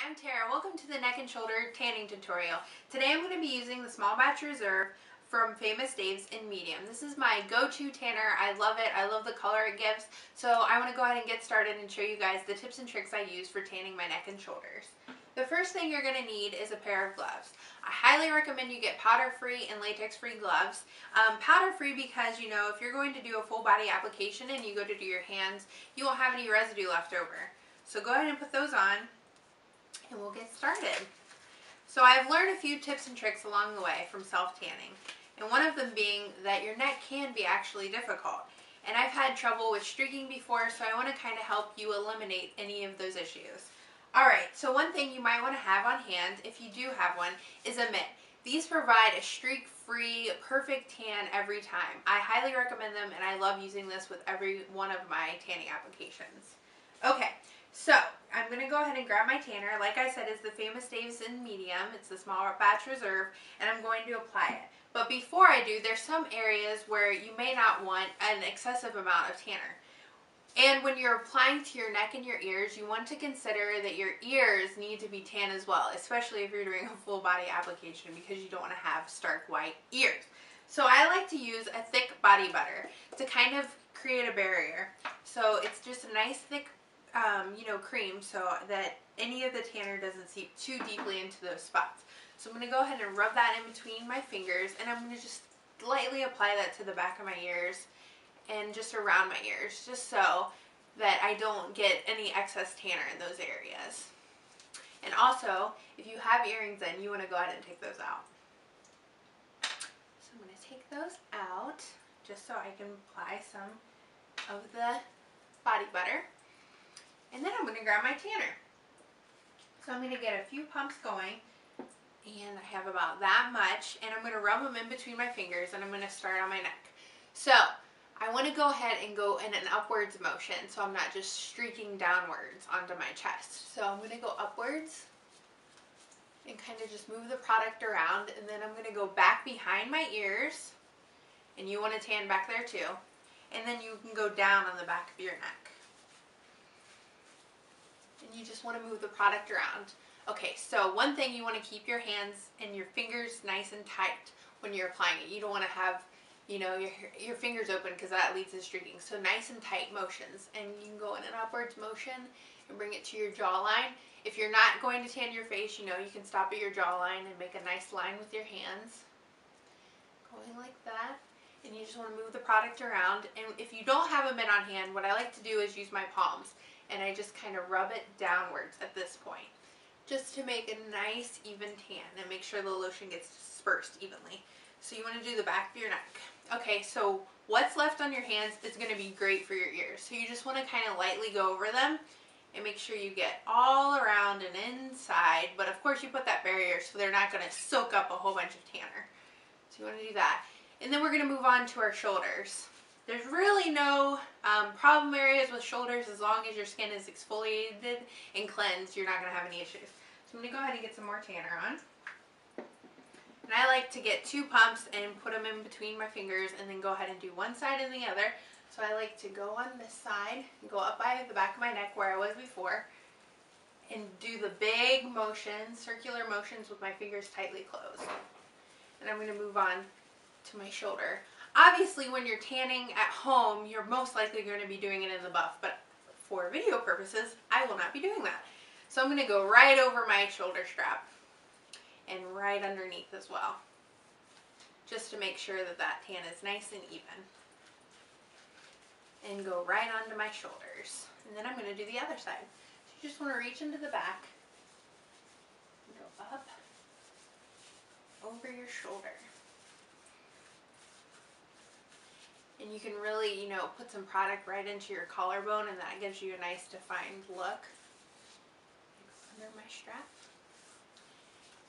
I'm Tara. Welcome to the neck and shoulder tanning tutorial. Today I'm going to be using the Small Batch Reserve from Famous Dave's in medium. This is my go-to tanner. I love it. I love the color it gives. So I want to go ahead and get started and show you guys the tips and tricks I use for tanning my neck and shoulders. The first thing you're going to need is a pair of gloves. I highly recommend you get powder-free and latex-free gloves. Powder-free because, you know, if you're going to do a full body application and you go to do your hands, you won't have any residue left over. So go ahead and put those on and we'll get started. So I've learned a few tips and tricks along the way from self-tanning, and one of them being that your neck can be actually difficult. And I've had trouble with streaking before, so I want to kind of help you eliminate any of those issues. Alright, so one thing you might want to have on hand, if you do have one, is a mitt. These provide a streak-free, perfect tan every time. I highly recommend them, and I love using this with every one of my tanning applications. Okay, so I'm going to go ahead and grab my tanner. Like I said, it's the Famous Dave's in medium. It's the Small Batch Reserve, and I'm going to apply it. But before I do, there's some areas where you may not want an excessive amount of tanner. And when you're applying to your neck and your ears, you want to consider that your ears need to be tan as well, especially if you're doing a full body application, because you don't want to have stark white ears. So I like to use a thick body butter to kind of create a barrier. So it's just a nice thick cream so that any of the tanner doesn't seep too deeply into those spots. So I'm going to go ahead and rub that in between my fingers, and I'm going to just lightly apply that to the back of my ears and just around my ears, just so that I don't get any excess tanner in those areas. And also, if you have earrings in, you want to go ahead and take those out. So I'm going to take those out just so I can apply some of the body butter. And then I'm going to grab my tanner. So I'm going to get a few pumps going, and I have about that much, and I'm going to rub them in between my fingers, and I'm going to start on my neck. So I want to go ahead and go in an upwards motion, so I'm not just streaking downwards onto my chest. So I'm going to go upwards and kind of just move the product around, and then I'm going to go back behind my ears, and you want to tan back there too, and then you can go down on the back of your neck. And you just want to move the product around. Okay, so one thing, you want to keep your hands and your fingers nice and tight when you're applying it. You don't want to have, you know, your fingers open, because that leads to streaking. So nice and tight motions, and you can go in an upwards motion and bring it to your jawline. If you're not going to tan your face, you know, you can stop at your jawline and make a nice line with your hands, going like that. And you just want to move the product around. And if you don't have a mitt on hand, what I like to do is use my palms, and I just kind of rub it downwards at this point, just to make a nice even tan and make sure the lotion gets dispersed evenly. So you want to do the back of your neck. Okay, so what's left on your hands is going to be great for your ears. So you just want to kind of lightly go over them and make sure you get all around and inside. But of course you put that barrier so they're not going to soak up a whole bunch of tanner. So you want to do that. And then we're going to move on to our shoulders. There's really no problem areas with shoulders. As long as your skin is exfoliated and cleansed, you're not going to have any issues. So I'm going to go ahead and get some more tanner on. And I like to get 2 pumps and put them in between my fingers, and then go ahead and do one side and the other. So I like to go on this side and go up by the back of my neck where I was before, and do the big motions, circular motions with my fingers tightly closed. And I'm going to move on to my shoulder. Obviously, when you're tanning at home, you're most likely going to be doing it in the buff, but for video purposes, I will not be doing that. So I'm going to go right over my shoulder strap and right underneath as well, just to make sure that that tan is nice and even. And go right onto my shoulders. And then I'm going to do the other side. So you just want to reach into the back, go up over your shoulder. And you can really, you know, put some product right into your collarbone, and that gives you a nice defined look. Under my strap.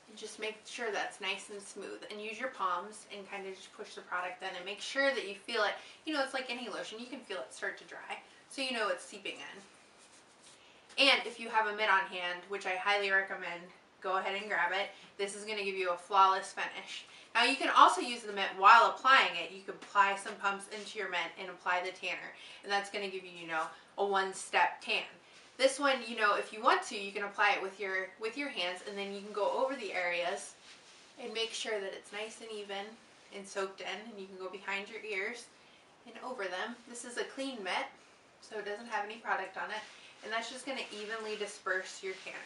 And just make sure that's nice and smooth. And use your palms and kind of just push the product in, and make sure that you feel it. You know, it's like any lotion. You can feel it start to dry, so you know it's seeping in. And if you have a mitt on hand, which I highly recommend, go ahead and grab it. This is going to give you a flawless finish. Now you can also use the mitt while applying it. You can apply some pumps into your mitt and apply the tanner, and that's going to give you, you know, a one-step tan. This one, you know, if you want to, you can apply it with your hands, and then you can go over the areas and make sure that it's nice and even and soaked in, and you can go behind your ears and over them. This is a clean mitt, so it doesn't have any product on it, and that's just going to evenly disperse your tanner.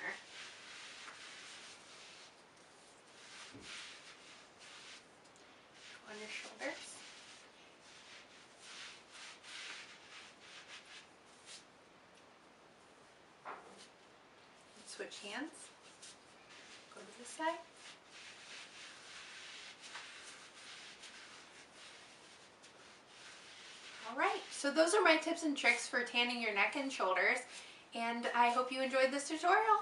On your shoulders. Switch hands. Go to this side. Alright, so those are my tips and tricks for tanning your neck and shoulders, and I hope you enjoyed this tutorial.